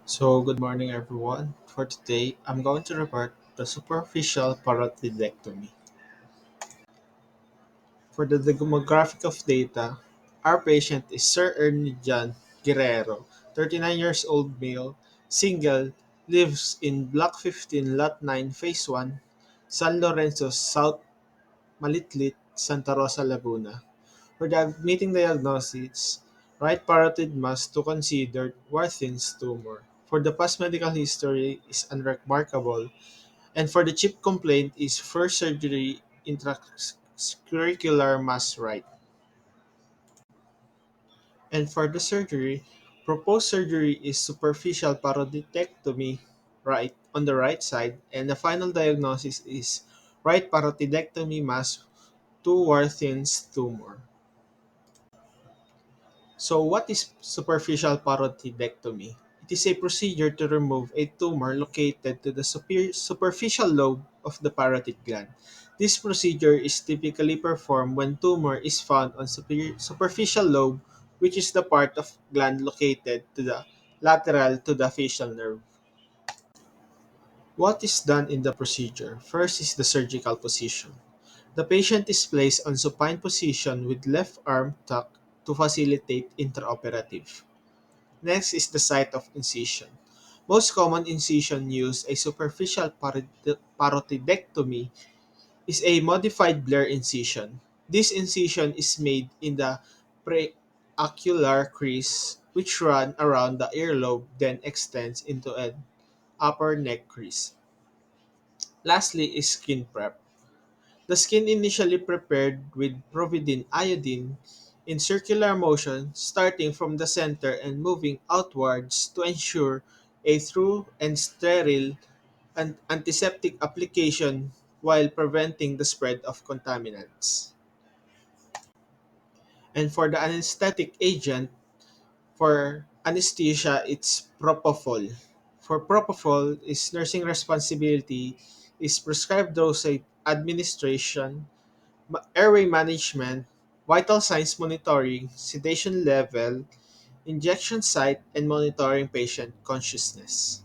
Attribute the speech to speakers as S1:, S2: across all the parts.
S1: Good morning everyone. For today, I'm going to report the superficial parotidectomy. For the demographic of data, our patient is Sir Ernie John Guerrero, 39 years old male, single, lives in Block 15, Lot 9, Phase 1, San Lorenzo, South Malitlit, Santa Rosa, Laguna. For the meeting diagnosis, right parotid mass to consider Warthin's tumor. For the past medical history is unremarkable, and for the chief complaint is first surgery intracurricular mass right. And for the surgery, proposed surgery is superficial parodictectomy right on the right side, and the final diagnosis is right parotidectomy mass to Warthin's tumor. So, what is superficial parotidectomy? It is a procedure to remove a tumor located to the superficial lobe of the parotid gland. This procedure is typically performed when tumor is found on superficial lobe, which is the part of gland located to the lateral to the facial nerve. What is done in the procedure? First is the surgical position. The patient is placed on supine position with left arm tucked to facilitate intraoperative. Next is the site of incision. Most common incision used a superficial parotidectomy is a modified Blair incision. This incision is made in the preocular crease, which run around the earlobe, then extends into an upper neck crease. Lastly is skin prep. The skin initially prepared with providine iodine in circular motion starting from the center and moving outwards to ensure a true and sterile antiseptic application while preventing the spread of contaminants. And for the anesthetic agent, for anesthesia, it's propofol. For propofol, is nursing responsibility is prescribed dosage administration, airway management, vital signs monitoring, sedation level, injection site, and monitoring patient consciousness.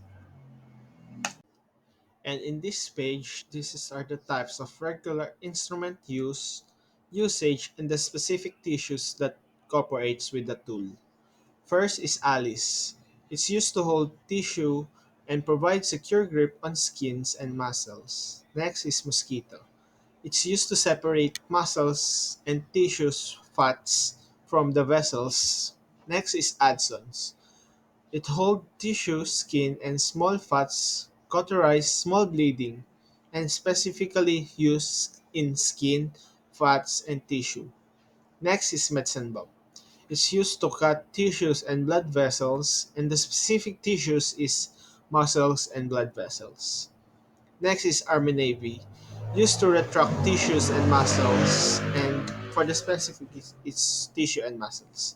S1: And in this page, are the types of regular instrument usage, and the specific tissues that cooperates with the tool. First is Alice. It's used to hold tissue and provide secure grip on skins and muscles. Next is Mosquito. It's used to separate muscles and tissues fats from the vessels. Next is Adsons. It holds tissue, skin, and small fats, cauterize small bleeding, and specifically used in skin, fats, and tissue. Next is Metzenbaum. It's used to cut tissues and blood vessels, and the specific tissues is muscles and blood vessels. Next is Arminavi, used to retract tissues and muscles, and for the specific it's tissue and muscles.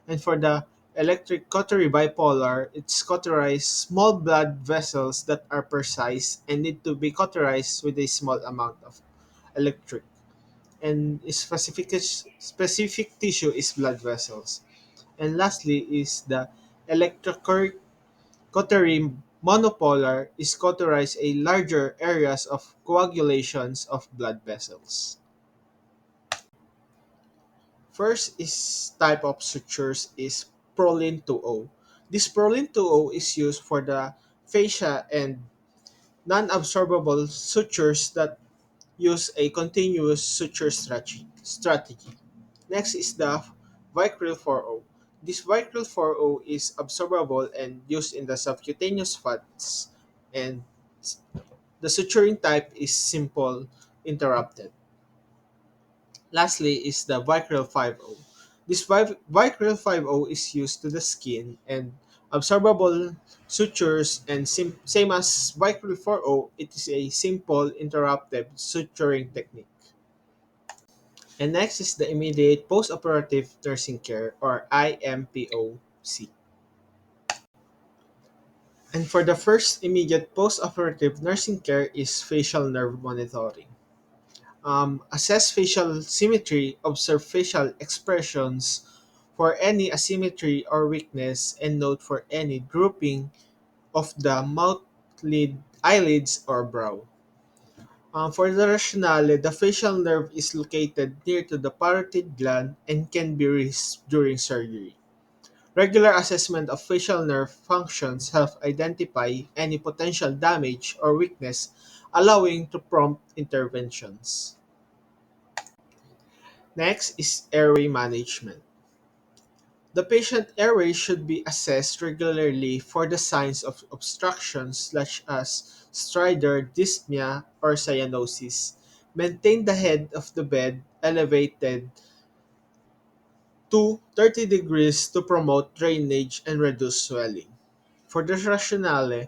S1: And for the electric cautery bipolar, it's cauterized small blood vessels that are precise and need to be cauterized with a small amount of electric. And specific tissue is blood vessels. And lastly is the electrocautery monopolar is cauterize a larger areas of coagulations of blood vessels. First is type of sutures is Prolin 2O. This Prolin 2O is used for the fascia and non-absorbable sutures that use a continuous suture strategy. Next is the Vicryl 4O. This Vicryl 4O is absorbable and used in the subcutaneous fats, and the suturing type is simple interrupted. Lastly is the Vicryl 5O. This Vicryl 5O is used to the skin and absorbable sutures, and same as Vicryl 4O, it is a simple interrupted suturing technique. And next is the immediate post-operative nursing care, or IMPOC. And for the first immediate post-operative nursing care is facial nerve monitoring. Assess facial symmetry, observe facial expressions for any asymmetry or weakness, and note for any drooping, of the mouth, eyelids, or brow. For the rationale, the facial nerve is located near to the parotid gland and can be reached during surgery. Regular assessment of facial nerve functions help identify any potential damage or weakness, allowing to prompt interventions. Next is airway management. The patient airway should be assessed regularly for the signs of obstructions such as stridor, dyspnea, or cyanosis. Maintain the head of the bed elevated to 30 degrees to promote drainage and reduce swelling. For the rationale,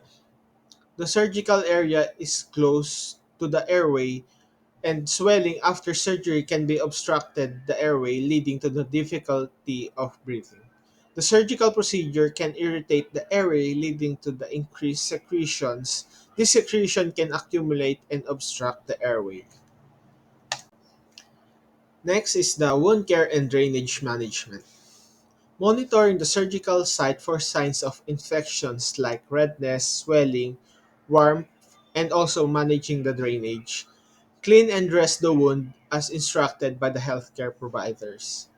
S1: the surgical area is close to the airway and swelling after surgery can be obstructed the airway leading to the difficulty of breathing. The surgical procedure can irritate the airway leading to the increased secretions. This secretion can accumulate and obstruct the airway. Next is the wound care and drainage management. Monitoring the surgical site for signs of infections like redness, swelling, warmth, and also managing the drainage. Clean and dress the wound as instructed by the healthcare providers.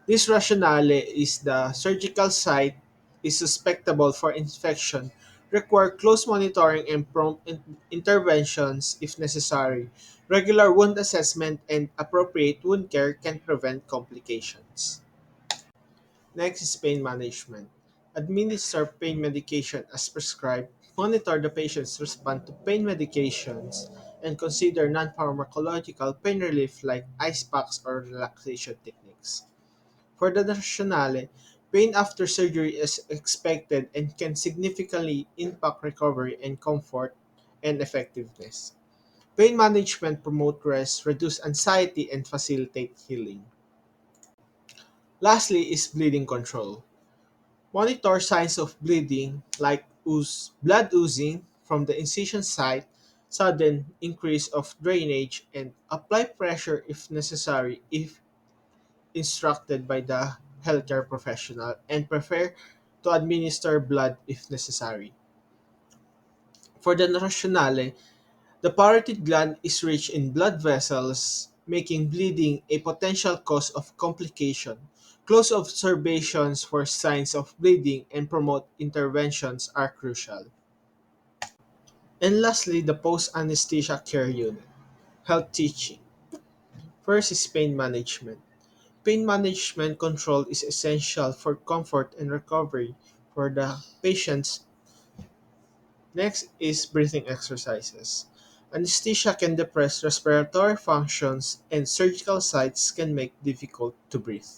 S1: This rationale is the surgical site is suspectable for infection, require close monitoring and prompt interventions if necessary. Regular wound assessment and appropriate wound care can prevent complications. Next is pain management. Administer pain medication as prescribed. Monitor the patient's response to pain medications and consider non-pharmacological pain relief like ice packs or relaxation techniques. For the rationale, pain after surgery is expected and can significantly impact recovery and comfort and effectiveness. Pain management promote rest, reduce anxiety, and facilitate healing. Lastly is bleeding control. Monitor signs of bleeding like blood oozing from the incision site, sudden increase of drainage, and apply pressure if necessary if instructed by the healthcare professional, and prefer to administer blood if necessary. For the rationale, the parotid gland is rich in blood vessels, making bleeding a potential cause of complication. Close observations for signs of bleeding and promote interventions are crucial. And lastly, the post-anesthesia care unit. Health teaching. First is pain management. Pain management control is essential for comfort and recovery for the patients. Next is breathing exercises. Anesthesia can depress respiratory functions and surgical sites can make it difficult to breathe.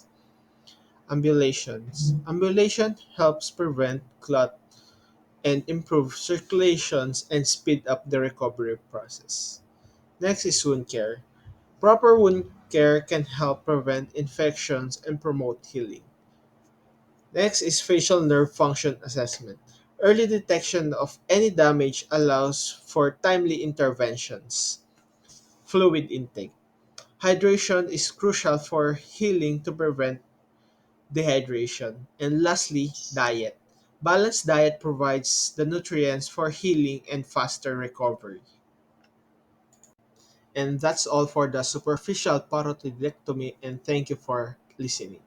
S1: Ambulations. Ambulation helps prevent clot and improve circulations and speed up the recovery process. Next is wound care. Proper wound care can help prevent infections and promote healing. Next is facial nerve function assessment. Early detection of any damage allows for timely interventions. Fluid intake. Hydration is crucial for healing to prevent dehydration. And lastly, diet. Balanced diet provides the nutrients for healing and faster recovery. And that's all for the superficial parotidectomy, and thank you for listening.